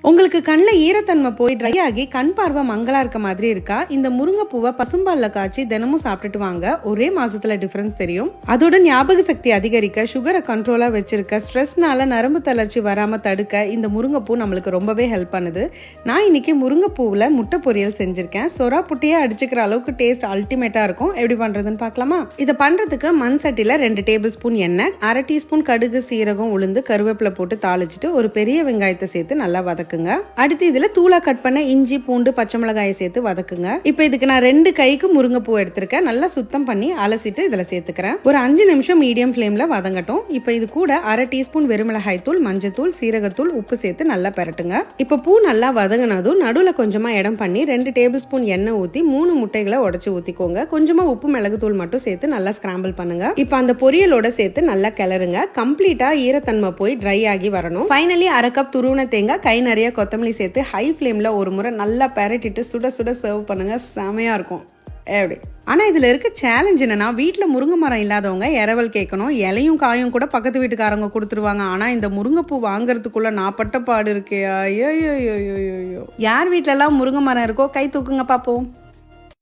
உங்களுக்கு கண்ணில் ஈரத்தன்மை போய் ட்ரை ஆகி கண் பார்வை மங்களா இருக்க மாதிரி இருக்கா? இந்த முருங்கைப்பூவை பசும்பால்ல காய்ச்சி தினமும் சாப்பிட்டுட்டு வாங்க. ஒரே மாசத்துல டிஃபரன்ஸ் தெரியும். அதோட ஞாபக சக்தி அதிகரிக்க, சுகரை கண்ட்ரோலா வச்சிருக்க, ஸ்ட்ரெஸ்னால நரம்பு தளர்ச்சி வராம தடுக்க இந்த முருங்கைப்பூ நம்மளுக்கு ரொம்பவே ஹெல்ப் பண்ணுது. நான் இன்னைக்கு முருங்கைப்பூவில் முட்டை பொரியல் செஞ்சிருக்கேன். சொரா புட்டியே அடிச்சுக்கிற அளவுக்கு டேஸ்ட் அல்டிமேட்டா இருக்கும். எப்படி பண்றதுன்னு பார்க்கலாமா? இதை பண்றதுக்கு மண் சட்டில 2 டேபிள் ஸ்பூன் எண்ணெய், 1/2 டீஸ்பூன் கடுகு, சீரகம், உளுந்து, கருவேப்பிலை போட்டு தாளிச்சிட்டு ஒரு பெரிய வெங்காயத்தை சேர்த்து நல்லா வதக்குங்க. அடுத்து இதுல தூளா கட் பண்ண இஞ்சி, பூண்டு, பச்சை மிளகாயை சேர்த்து வதக்குங்க. இப்போ இதுக்கு நான் 2 கைக்கு முருங்கைப்பூ எடுத்திருக்கேன். நல்லா சுத்தம் பண்ணி அலசிட்டு இதுல சேர்த்துக்கிறேன். ஒரு 5 நிமிஷம் மீடியம் ஃப்ளேம்ல வதங்கட்டும். இப்போ இது கூட 1/2 டீஸ்பூன் வெறுமிளகாய் தூள், மஞ்சத்தூள், சீரகத்தூள், உப்பு சேர்த்து நல்லா பெரட்டுங்க. இப்போ பூ நல்லா வதங்கினதும் நடுவில் கொஞ்சமா இடம் பண்ணி 2 டேபிள் ஸ்பூன் எண்ணெய் ஊற்றி 3 முட்டைகளை உடைச்சு ஊத்திக்கோங்க. கொஞ்சமா உப்பு, மிளகுத்தூள் மட்டும் சேர்த்து நல்லா ஸ்கிராம்பிள் பண்ணுங்க. இப்போ அந்த பொரியலோட சேர்த்து நல்லா கிளறுங்க. கம்ப்ளீட்டா ஈரத்தன்மை போய் ட்ரை ஆகி வரணும். ஃபைனலி 1/2 கப் துருவன தேங்காய், கை நிறைய கொத்தமல்லி சேர்த்து ஹை ஃப்ளேம்ல ஒரு முறை நல்லா பெரட்டிட்டு சுட சுட சர்வ் பண்ணுங்க. செமையா இருக்கும். எப்படி? ஆனா இதுல இருக்க சேலஞ்ச் என்னன்னா, வீட்டுல முருங்கை மரம் இல்லாதவங்க இரவல் கேட்கணும். இலையும் காயும் கூட பக்கத்து வீட்டுக்காரங்க கொடுத்துருவாங்க. ஆனா இந்த முருங்கைப்பூ வாங்குறதுக்குள்ள நான் பட்ட பாடு இருக்கே. ஐயோ, யார் வீட்டுல எல்லாம் முருங்கை மரம் இருக்கோ கை தூக்குங்க பாப்போம்.